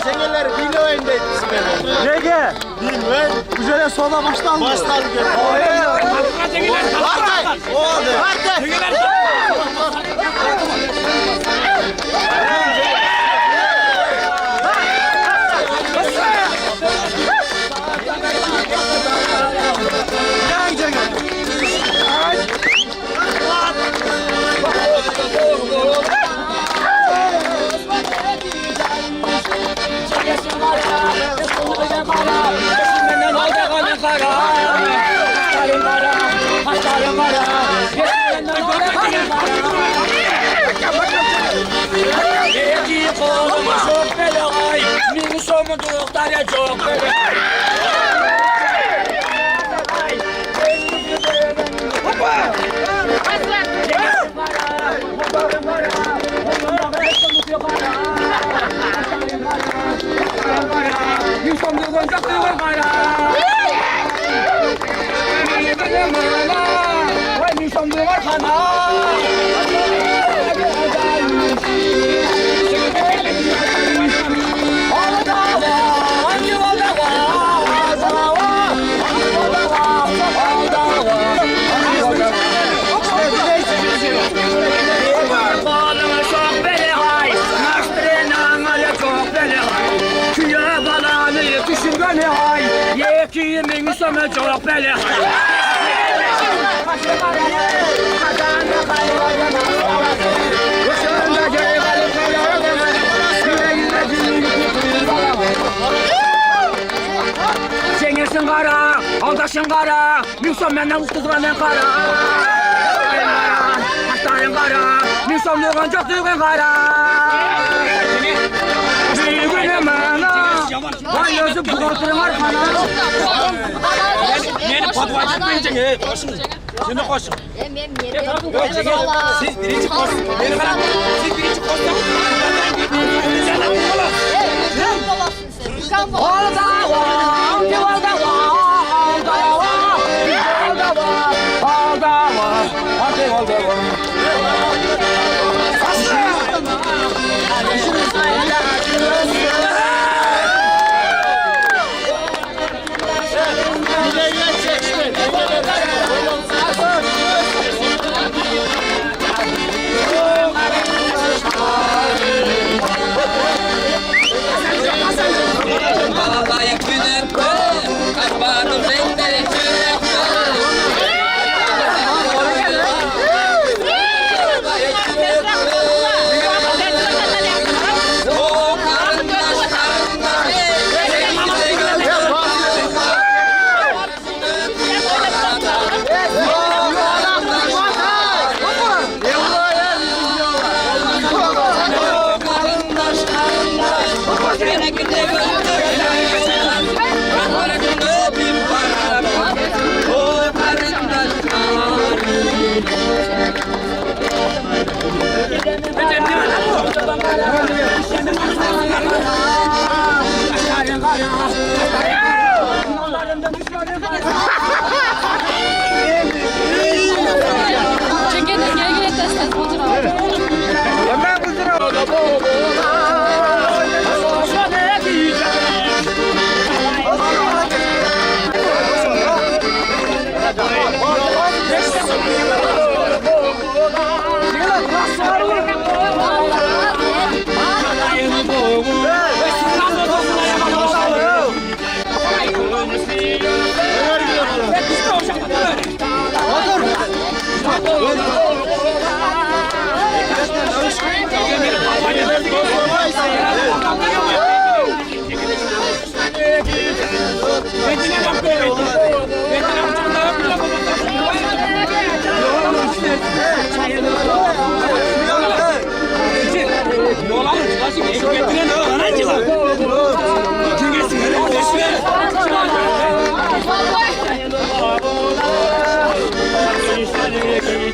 Cengeler bilo önde ismini. Nege? Bilmem. Güzel sola baştan. Baştan gel. Hadi. Hadi. Yekimin sana çok bela. Cengesin kara, aldaşın kara, Müslüm benden kızgının kara. Hastaların kara, Müslüm düğün çok düğün kara. Düğünüm bana, vay gözüm kudurtun var bana. Beni patlayıcı bence Şimdi koşun. Siz birinci koşun. Siz birinci koşun.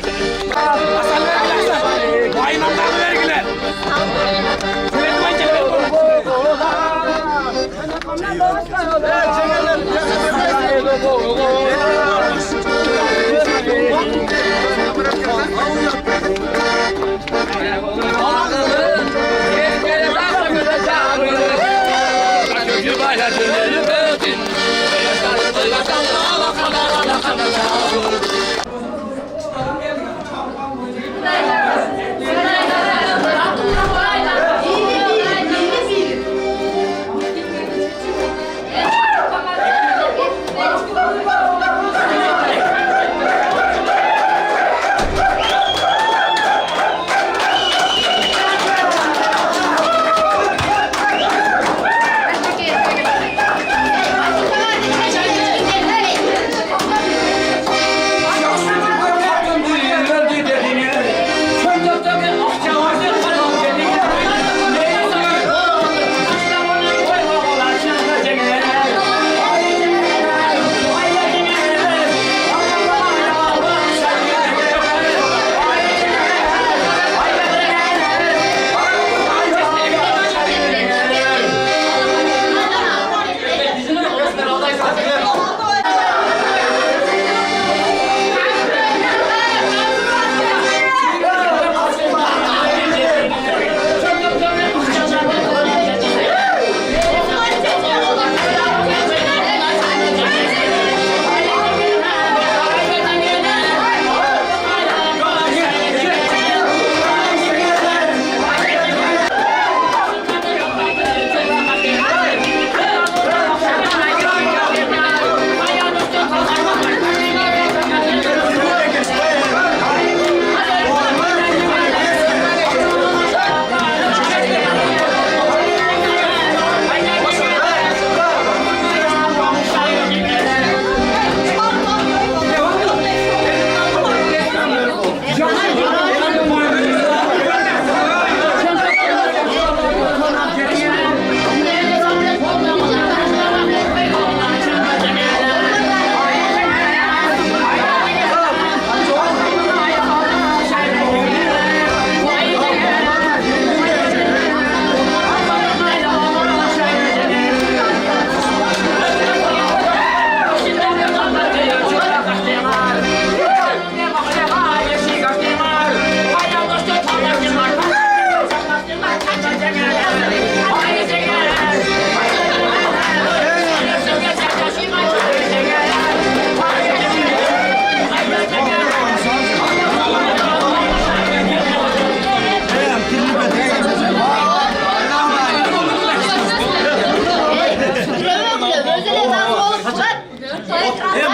Thank you.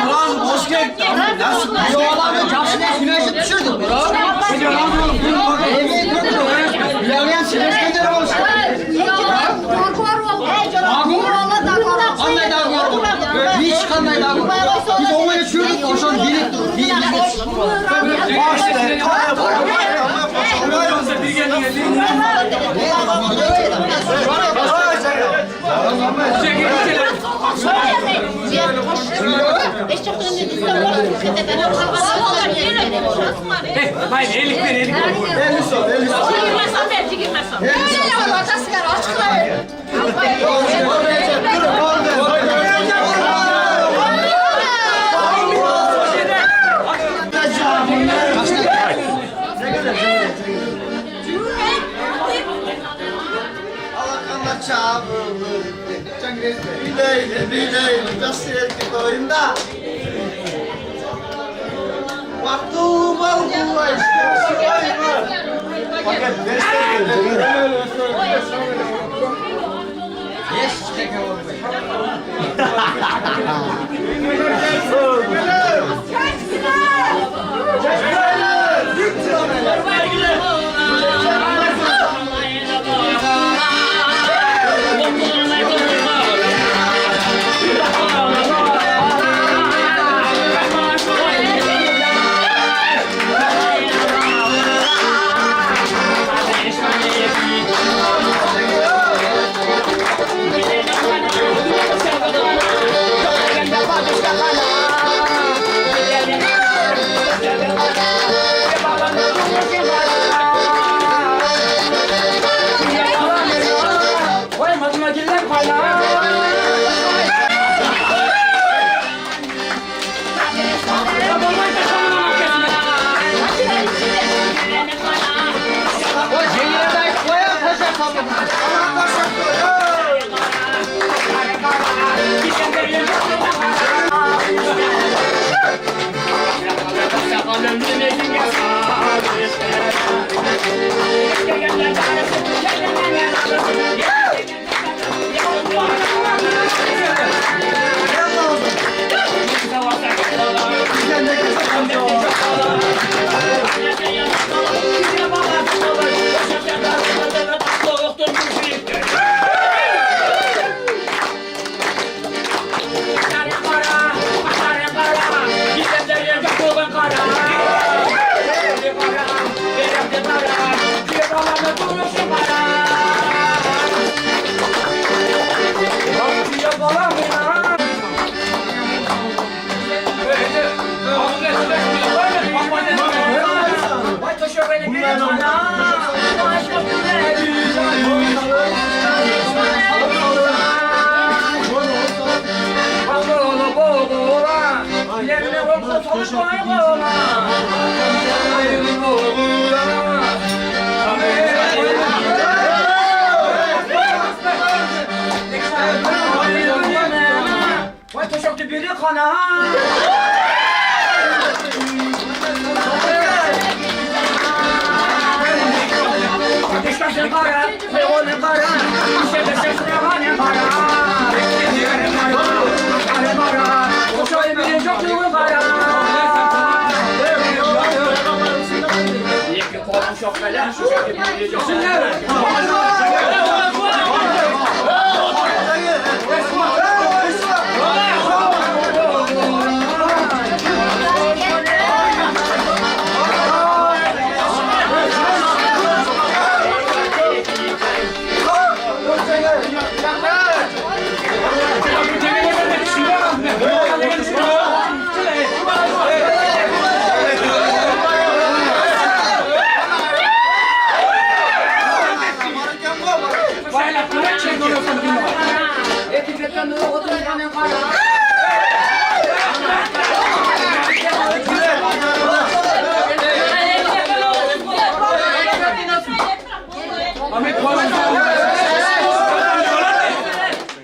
hoş geldin. Nasıl? Bu oğlanın capsine güneşi düşürdük. Bilal'in sinesinde olmuş. Qanday dağ hiç qanday dağ biz onu yaşıyorduk oşan bilip Hayır, elik ver, elik ver. Bileyle nasıl ettik oyunda? Waktu var bu Fakat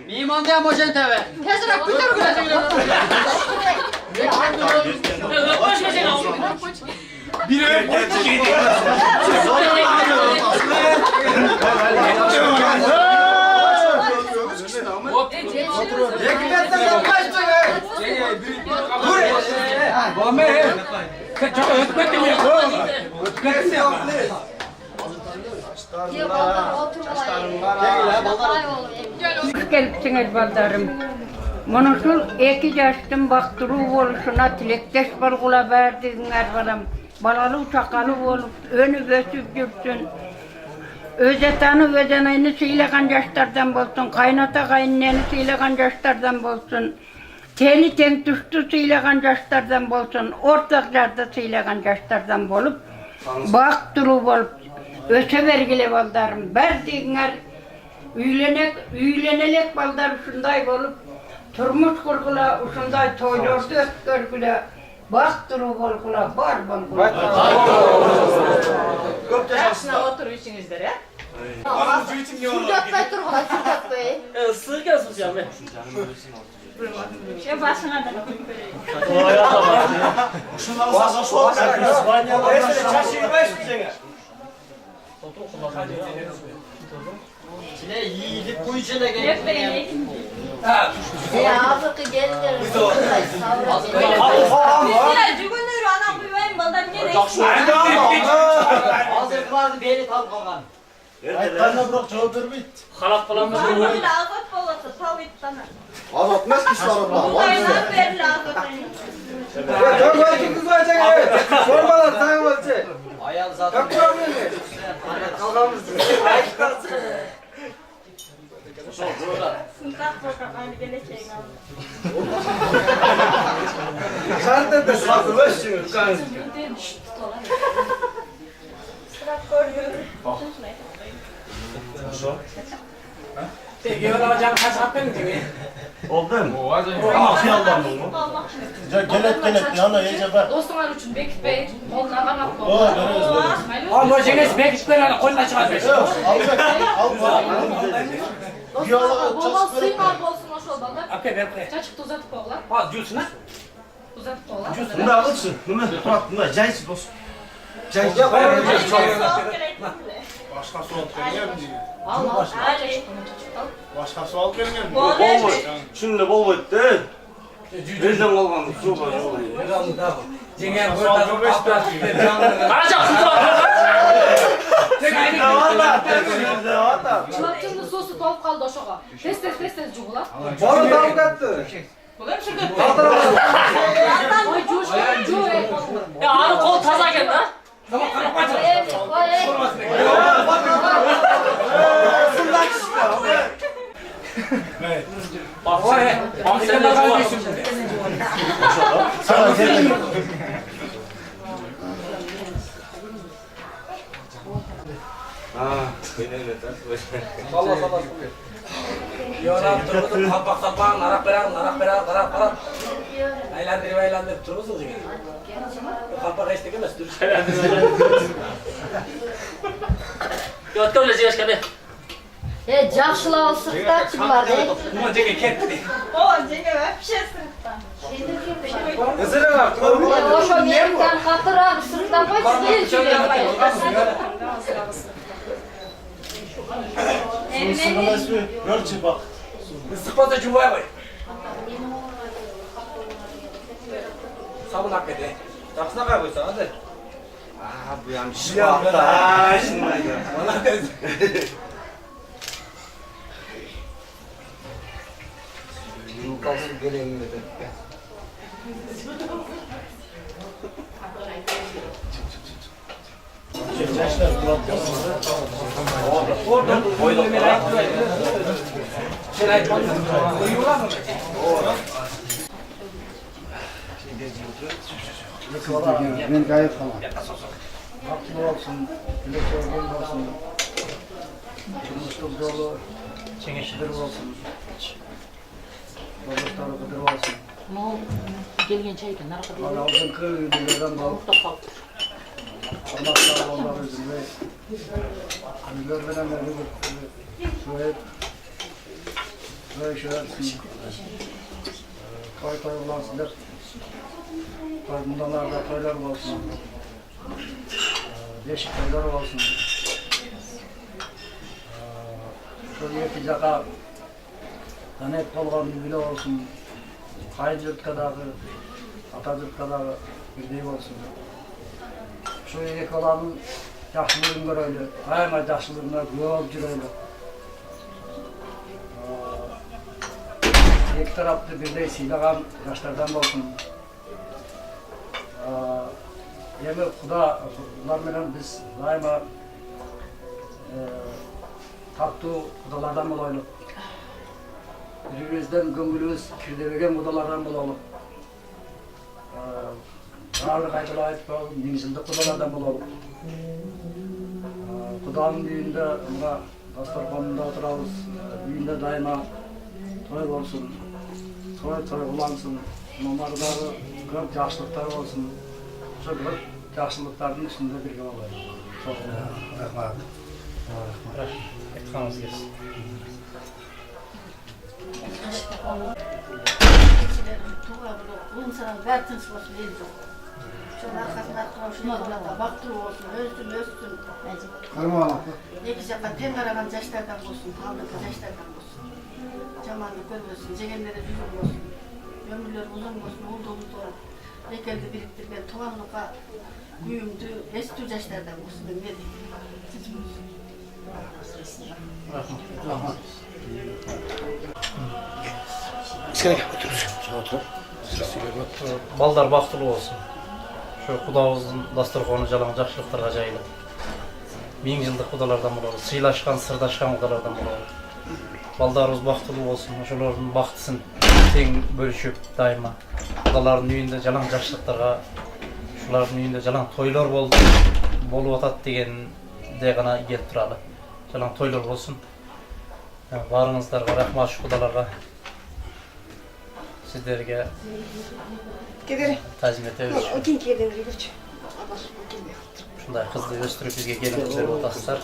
Mimandiya mojen teve. Tezrak kutar kuracak. Hikmetten yapmayın. Muhammed. Çok ötmedim ya. Ötmedim ya. Gelipsiniz baldarım. Mana şol 2 yaşdan baktıruu boluşuna tilekdeş bolgula berdiňler balam. Balaly çakaly bolup önü gösüp jürsün. Öz etany öz anayny sylagan yaşlardan bolsun, kaynata kaynanany sylagan yaşlardan bolsun. Teni teň düştü sylagan yaşlardan bolsun, ortak ýarda sylagan yaşlardan bolup, baktıruu bolup öse bergile baldarım. Berdiňler üýlenelek baldar şunday bolup, turmuş kurgula uşunday toýlordy ötkürgüle, baktıruu bolgula bar bolgula. Yaşına oturup içinizdir ya. Sürdatpay turgula, sürdatpay. Sığ gelsin ya be. Şey başına da. Şundan uzaklaşma soğuk. Ne yiğidip bu içine Hep böyle. Ağzı geldiler. Bizler cügünür anam güven baldan gene. Hazırlardı beni tam kalkan. Aytlarına bırak çoğudur bit. Halak falan da. Anam bir ağzat bolası tavit sana. Azatmaz ki sarıma. Bunlardan beri ağzat. Ayağım zaten. Kalkamız. Sınıf program aynı geleceğin aldı. Sıra koruyor. Peki olacak kaç hakkın gibi. Gelek yana iyice bak. Dostlar için bekleyin. Onlar bana O görüyoruz. Ama jeniz bekitler koyuna çıkarmış. Baba suyma bolsun o şolda. Okey bekle. Çaçık uzatıp oğlan. Az diyorsun ha. Uzatıp oğlan. Bunda alırsın. Bunda cansız olsun. Başka sual vermiyor mu? Allah. Hadi. Başka sual vermiyor mu? Bu ne? Şimdi bol bitti. Bizden olmadı. Su var. Cengen burada kaptan. Kaçak kızı var. Çılapçının sosu tavuk kaldı aşağı. Tez cugula. Bana tam kattı. Ay cuş. Ya abi kol taza geldi ha. Tamam kapat. Bak Vay. Bak Sen sen de de kalmış var. şimdi. Sana gelin. Salla salla. Yoran turgudum kapak kapak narak berak. Aylandır turgudun gibi. Kapak işte gelmez dur. Ya öyle şey yaşka be. Жақшылау сыртта çıklar de. Bunu cengen ketti. O cenge ve bir şey sınıftan. Kızına bak. Oşo yerden katırak sırttan koy siz Gör bak. Sıkmasa cumaya koy. Sabun hak ede. Taksına kaybolsan hadi. Bu yanlış. Ya şimdi. Valla dedi. Kalsın gelin dedi. Oradan oylamayla. Şeray uyuyorlar mı? Ben gayet tamam. Haklı olsun, dilekçe olsun. Çalıştığım yolu çeşitleri olsun. Dostları kadar olsun. Ne oldu? Gelgen çayken naraka diye. Allah uzun kır, dileden bal. Allah sağ ol, Allah üzüm ve hani görmedenleri şöyle şöyle koy olansınlar. Bundan da koylar olsun. Değişik koylar olsun. Şöyle yapacak Tanet bolgan bile olsun. Kayıncılık kadar Atatürk'te da birliği olsun. Şu iki olanın yaşlılığını göreyle, ayağına yaşlılığına güvep jireyle. İki tarafta birliği sıylagan yaşlardan olsun. Yemi Kuda, bunlar bilen biz daima tatlı kudalardan olaylık. Birimizden göngülümüz kirlevegen kudalardan olalım. Ağırlık aytılayıp, ningizildik kudalardan olalım. Kudanın düğünde, dasturxonunda oturabız. Düğünde daima toy olsun, toy ulansın. Onlarдағы көп жақсылықтар болсын. Şu көп жақсылықтардың ішінде бірге болайық. Rahmat. Aytqanınız kelsin. Bunun sana ver tınç olsun değil yok. Şunun arkasında şunlarla baktırı olsun, ölsün. Karma ana. İki жаққа тең қараған жаштардан болсын, алдыңғы жаштардан болсын. Жаманды көрбөсүн, жегендері жүзін болсын. Ömürleri uzun olsun, olduğumuz doğru. Ekeldi biriktirgen, tuğanlığa güyümdü, eski yaşlardan olsun, ne diyeyim. Balдар baxtılı olsun. Şu Kudağızın dasturxonu jalan жақшылықтарға жайлы. 1000 жылдық kudalardan bolalım. Sıylaşkan, sırdaşkan kudalardan bolalım. Baldarımız baxtılı olsun. Oşoların baxtıсын teң bölüşüp daima. Kudaların үйünde jalan жақшылықтарға, şuların үйünde jalan toylar bolup atat degen de gana kelip turalı. Jalan toylar bolsun. Barыңыздарга рахмат şu kudalarga. Sizlerge tazim etebиz. Şunday kızды өстүрүп бизге келип берип атасыздар.